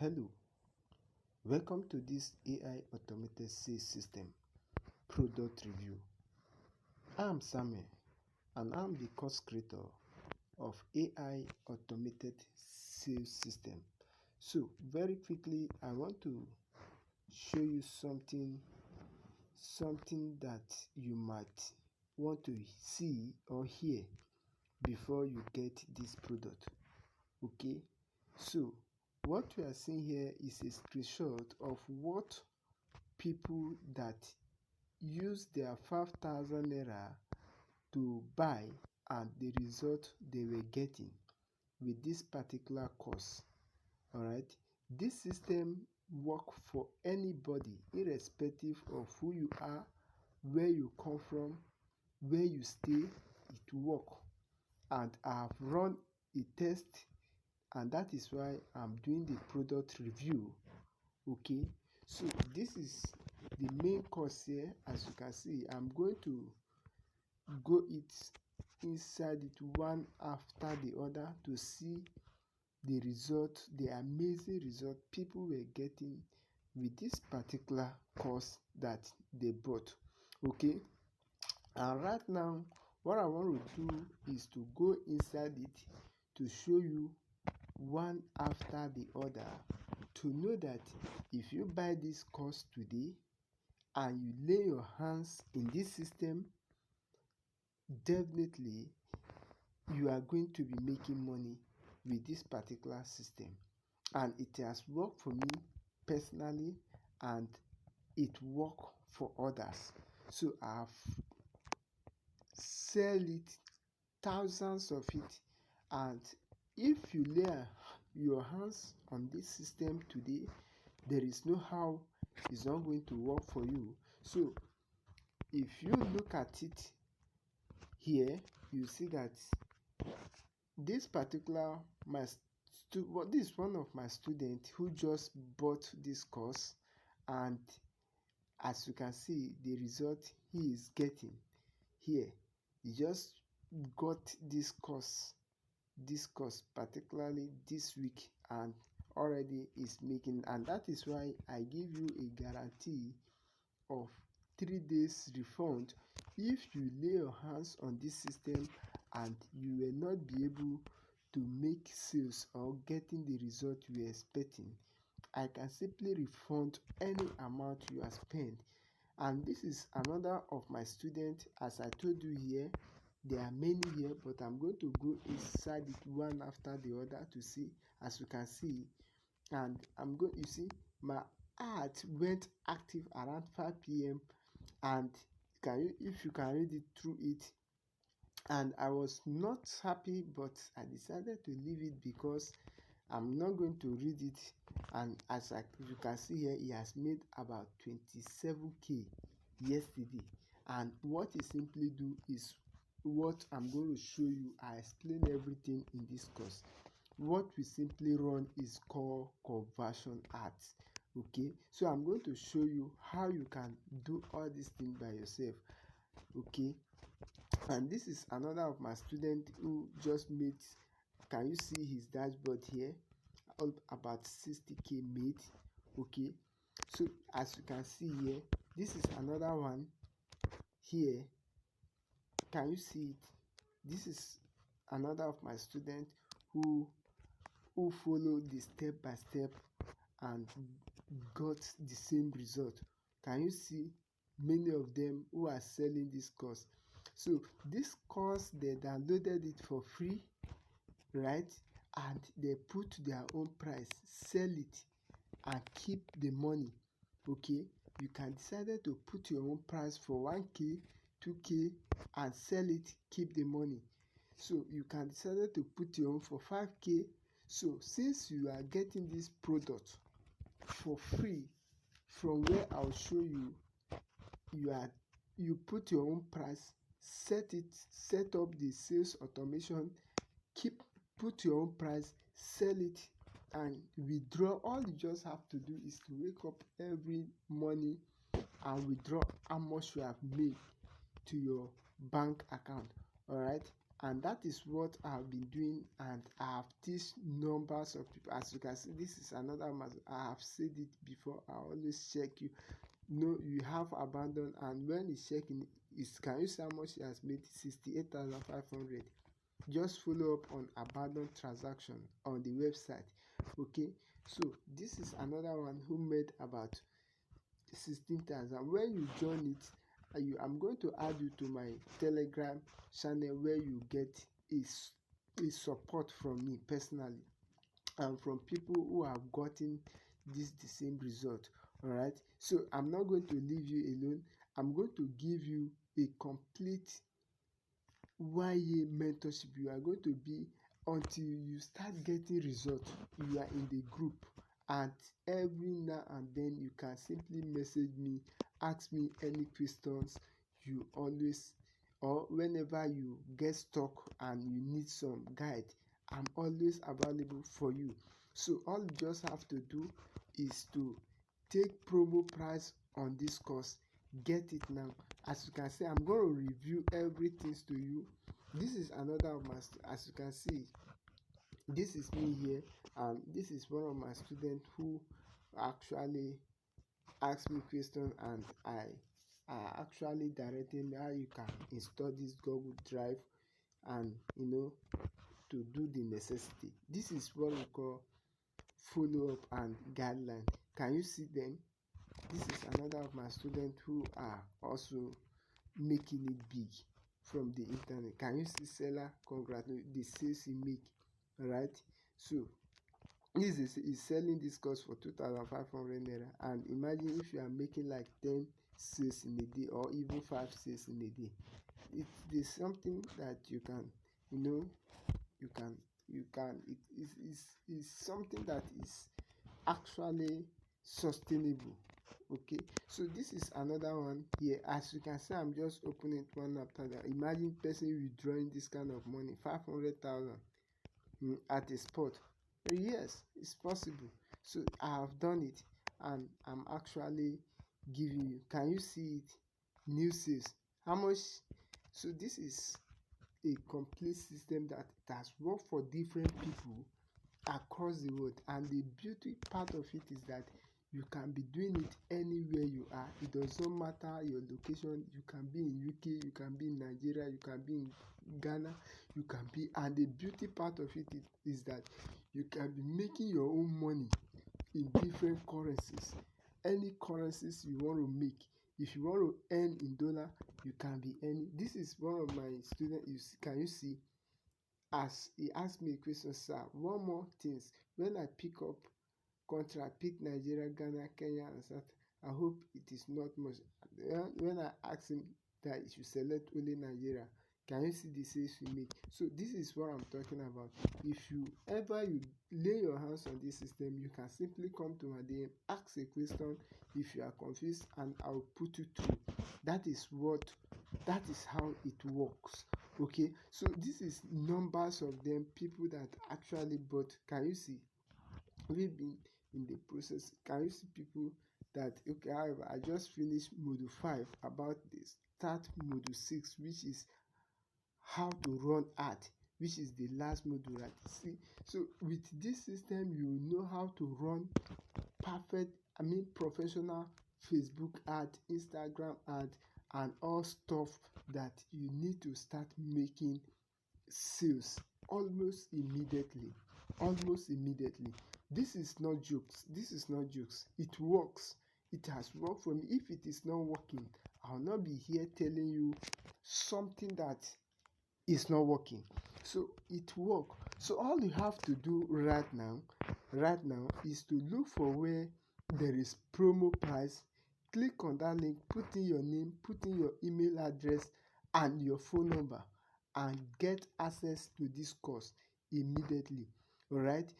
Hello, welcome to this AI automated sales system product review. I'm Samuel and I'm the course creator of AI automated sales system. So very quickly, I want to show you something that you might want to see or hear before you get this product. Okay, so what we are seeing here is a screenshot of what people that use their 5,000 naira to buy and the result they were getting with this particular course. All right, this system work for anybody irrespective of who you are, where you come from, where you stay. It work, and I have run a test, and that is why I'm doing the product review. Okay, so this is the main course here. As you can see, I'm going to go inside it one after the other to see the result, the amazing result people were getting with this particular course that they bought. Okay, and right now what I want to do is to go inside it to show you one after the other, to know that if you buy this course today and you lay your hands in this system, definitely you are going to be making money with this particular system. And it has worked for me personally, and it worked for others. So I've sell it, thousands of it, and if you lay your hands on this system today, there is no how it's not going to work for you. So if you look at it here, you see that this particular this is one of my students who just bought this course, and as you can see the result he is getting here. He just got this course particularly this week, and already is making, and that is why I give you a guarantee of 3 days refund if you lay your hands on this system and you will not be able to make sales or getting the result you are expecting. I can simply refund any amount you have spent. And this is another of my students. As I told you here, there are many here, but I'm going to go inside it one after the other to see. As you can see, and you see my ad went active around 5 p.m. and if you can read it through it, and I was not happy, but I decided to leave it because I'm not going to read it. And as you can see here, he has made about 27k yesterday. And what he simply do is what I'm going to show you. I explain everything in this course. What we simply run is called conversion ads. Okay, so I'm going to show you how you can do all these things by yourself. Okay, and this is another of my students who just made, can you see his dashboard here, about 60k made. Okay, so as you can see here, this is another one here. Can you see it? This is another of my students who follow the step by step and got the same result. Can you see many of them who are selling this course? So this course, they downloaded it for free, right? And they put their own price, sell it and keep the money. Okay, you can decide to put your own price for 1k, 2k and sell it, keep the money. So you can decide to put your own for 5k. So since you are getting this product for free from where I'll show you, you put your own price, set up the sales automation, put your own price, sell it and withdraw. All you just have to do is to wake up every morning and withdraw how much you have made to your bank account. All right, And that is what I've been doing, and I have teach numbers of people. As you can see, this is another matter. I have said it before. I always check you. No, you have abandoned, and when it's checking, is can you see how much he has made? 68,500. Just follow up on abandoned transaction on the website. Okay, so this is another one who made about 16,000. When you join it, I'm going to add you to my Telegram channel where you get a support from me personally and from people who have gotten the same result. All right, so I'm not going to leave you alone. I'm going to give you a complete 1 year mentorship. You are going to be until you start getting results. You are in the group, and every now and then you can simply message me, ask me any questions you always, or whenever you get stuck and you need some guide, I'm always available for you. So all you just have to do is to take promo price on this course. Get it now. As you can see, I'm going to review everything to you. This is another of my, as you can see, this is me here, and this is one of my students who actually asked me question, and I actually directed me how you can install this Google Drive, and to do the necessity. This is what we call follow up and guideline. Can you see them? This is another of my students who are also making it big from the internet. Can you see seller congratulate the sales he make? Right, so this is selling this course for 2,500 naira, and imagine if you are making like 10 sales in a day or even 5 sales in a day. It is something that you can, you know you can it is something that is actually sustainable. Okay, so this is another one here. As you can see, I'm just opening one after that. Imagine person withdrawing this kind of money, 500,000 at a spot. Yes, it's possible. So I have done it, and I'm actually giving you. Can you see it? New sales. How much? So this is a complete system that it has worked for different people across the world, and the beauty part of it is that you can be doing it anywhere you are. It does not matter your location. You can be in UK, you can be in Nigeria, you can be in Ghana, you can be, and the beauty part of it is that you can be making your own money in different currencies. Any currencies you want to make. If you want to earn in dollar, you can be earning. This is one of my students. Can you see? As he asked me a question, sir, one more things. When I pick up contract, pick Nigeria, Ghana, Kenya, and South, I hope it is not much. When I asked him that he should select only Nigeria, can you see the sales we make? So this is what I'm talking about. If you ever you lay your hands on this system, you can simply come to my DM, ask a question if you are confused, and I'll put you through. That is how it works. Okay, so this is numbers of them, people that actually bought. Can you see? We've been in the process. Can you see people that, okay, however, I just finished module 5 about this. Start module 6, which is how to run ad, which is the last module, right? See, so with this system, you know how to run perfect, professional Facebook ad, Instagram ad, and all stuff that you need to start making sales almost immediately. Almost immediately. This is not jokes. This is not jokes. It works. It has worked for me. If it is not working, I'll not be here telling you something that is not working. So it works. So all you have to do right now is to look for where there is promo price. Click on that link, put in your name, put in your email address and your phone number, and get access to this course immediately. All right,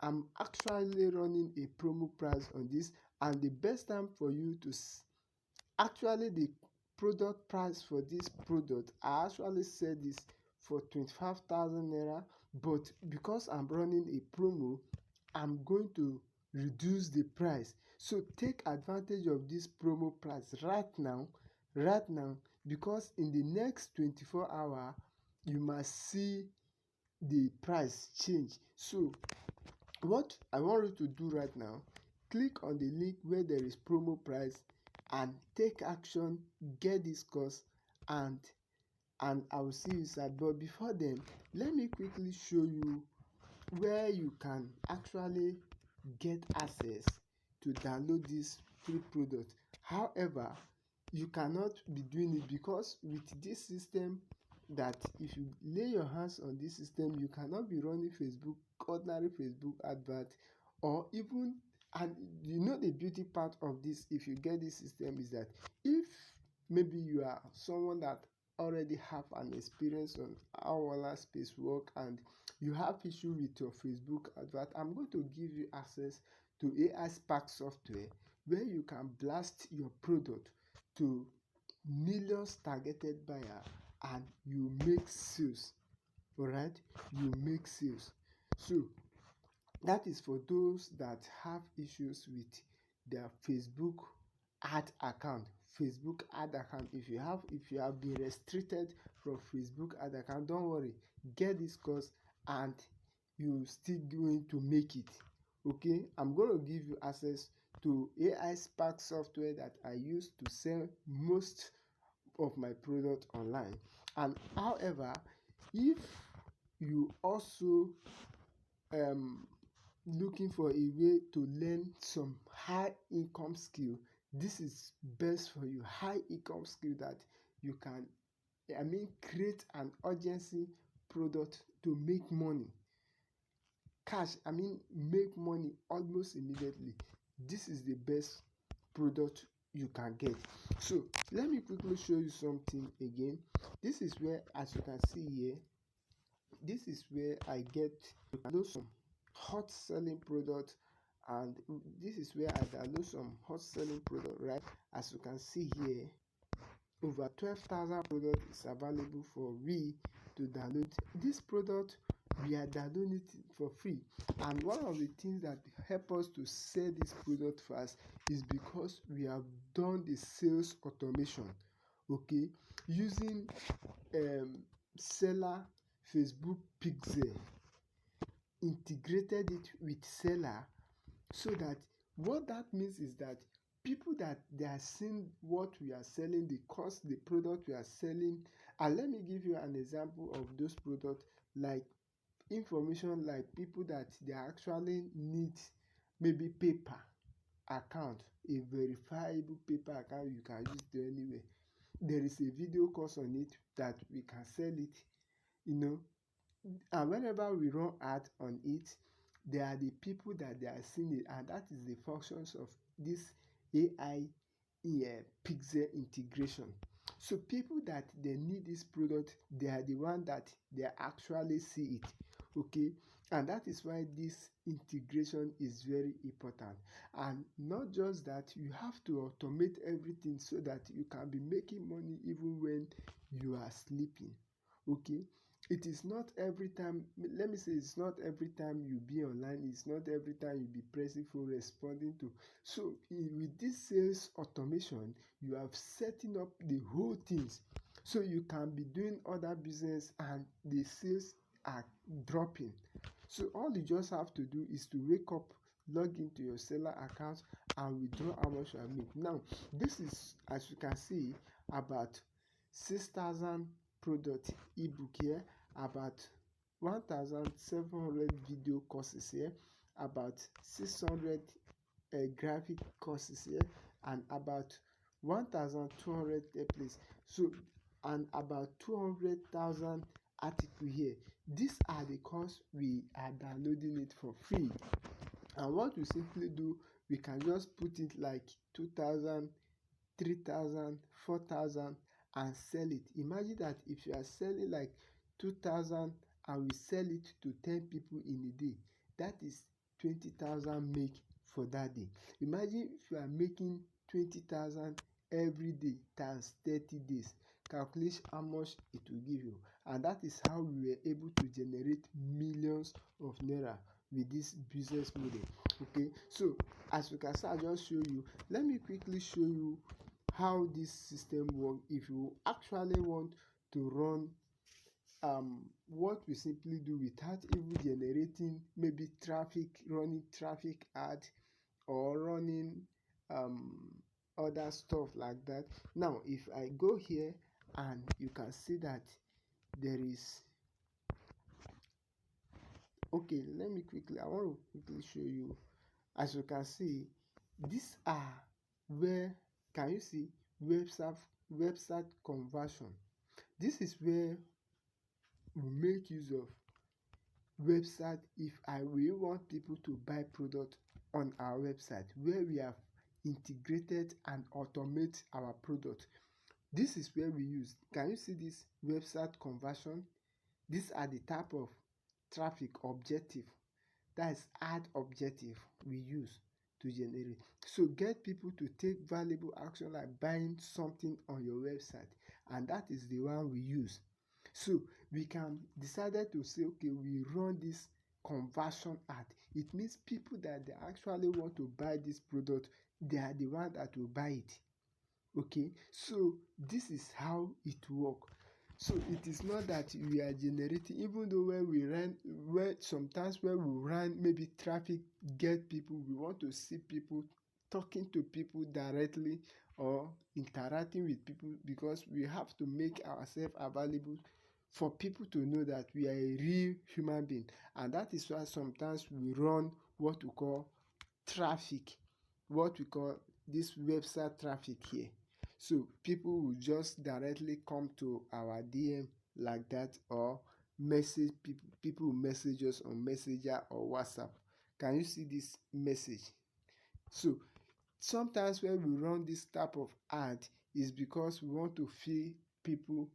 I'm actually running a promo price on this, and the best time for you to actually, the product price for this product, I actually said this for 25,000 naira, but because I'm running a promo, I'm going to reduce the price. So take advantage of this promo price right now, because in the next 24 hours, you must see the price change. So what I want you to do right now, click on the link where there is promo price and take action, get this course, and I will see you inside. But before then, let me quickly show you where you can actually get access to download this free product. However, you cannot be doing it because with this system, that if you lay your hands on this system, you cannot be running Facebook, ordinary Facebook advert, or even, and you know the beauty part of this, if you get this system, is that if maybe you are someone that already have an experience on how online space work and you have issue with your Facebook advert, I'm going to give you access to AI Spark software where you can blast your product to millions targeted buyer and you make sales. All right, you make sales. So that is for those that have issues with their Facebook ad account. Facebook ad account. If you have been restricted from Facebook ad account, don't worry. Get this course and you still going to make it. Okay, I'm going to give you access to AI Spark software that I use to sell most of my product online. And however, if you also um looking for a way to learn some high income skill, this is best for you. High income skill that you can, create an urgency product to make money. Cash, make money almost immediately. This is the best product you can get. So let me quickly show you something again. This is where, as you can see here, this is where I get to download some hot selling product, and this is where I download some hot selling product, right? As you can see here, over 12,000 product is available for we to download. This product, we are downloading it for free, and one of the things that help us to sell this product fast is because we have done the sales automation, okay, using seller Facebook pixel, integrated it with seller, so that what that means is that people that they are seeing what we are selling, the cost, the product we are selling. And let me give you an example of those products, like information, like people that they actually need maybe paper account, a verifiable paper account you can use it anywhere. There is a video course on it that we can sell it, you know. And whenever we run ad on it, there are the people that they are seeing it, and that is the functions of this AI pixel integration. So people that they need this product, they are the one that they actually see it, okay. And that is why this integration is very important. And not just that, you have to automate everything so that you can be making money even when you are sleeping, okay. It is not every time, let me say, it's not every time you be online, it's not every time you be pressing for responding to. So with this sales automation, you have setting up the whole things, so you can be doing other business and the sales are dropping. So all you just have to do is to wake up, log into your seller account and withdraw how much you have made. Now this is, as you can see, about 6,000 product ebook here, about 1,700 video courses here, about 600 graphic courses here, and about 1,200 templates. So, and about 200,000 article here. These are the course we are downloading it for free. And what we simply do, we can just put it like 2,000, 3,000, 4,000 and sell it. Imagine that if you are selling like 2,000 and we sell it to 10 people in a day, that is 20,000 make for that day. Imagine if you are making 20,000 every day times 30 days. Calculate how much it will give you. And that is how we were able to generate millions of naira with this business model. Okay, so as you can see, I just show you. Let me quickly show you how this system works if you actually want to run what we simply do without even generating maybe running traffic ad or running um other stuff like that. Now if I go here and you can see that there is, okay, let me quickly, I want to quickly show you. As you can see, these are where, can you see, website conversion. This is where we make use of website. If we want people to buy product on our website, where we have integrated and automate our product, this is where we use. Can you see this website conversion? These are the type of traffic objective, that is ad objective, we use to generate. So get people to take valuable action like buying something on your website, and that is the one we use. So we can decided to say, okay, we run this conversion ad. It means people that they actually want to buy this product, they are the one that will buy it. Okay, so this is how it work. So it is not that we are generating, even though when we run, when sometimes when we run maybe traffic, get people, we want to see people, talking to people directly or interacting with people, because we have to make ourselves available for people to know that we are a real human being. And that is why sometimes we run what we call traffic, what we call this website traffic here. So people will just directly come to our DM like that, or message people. People will message us on Messenger or WhatsApp. Can you see this message? So sometimes when we run this type of ad is because we want to feel people,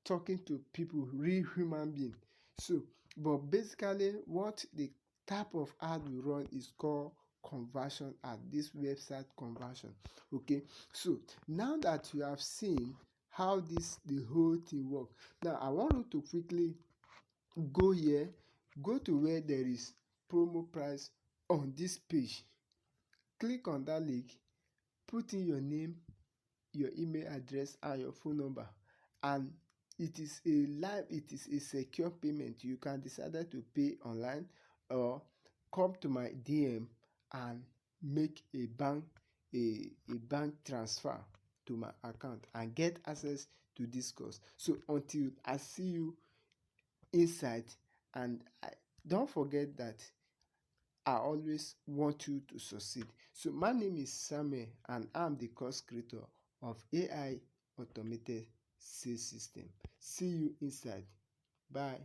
talking to people, real human being. So but basically what the type of ad we run is called conversion ad, this website conversion. Okay, so now that you have seen how the whole thing work, now I want you to quickly go here, go to where there is promo price on this page, click on that link, put in your name, your email address and your phone number, and it is a secure payment. You can decide to pay online or come to my DM and make a bank transfer to my account and get access to this course. So until I see you inside, and don't forget that I always want you to succeed. So my name is Samuel and I'm the course creator of AI automated sales system. See you inside. Bye.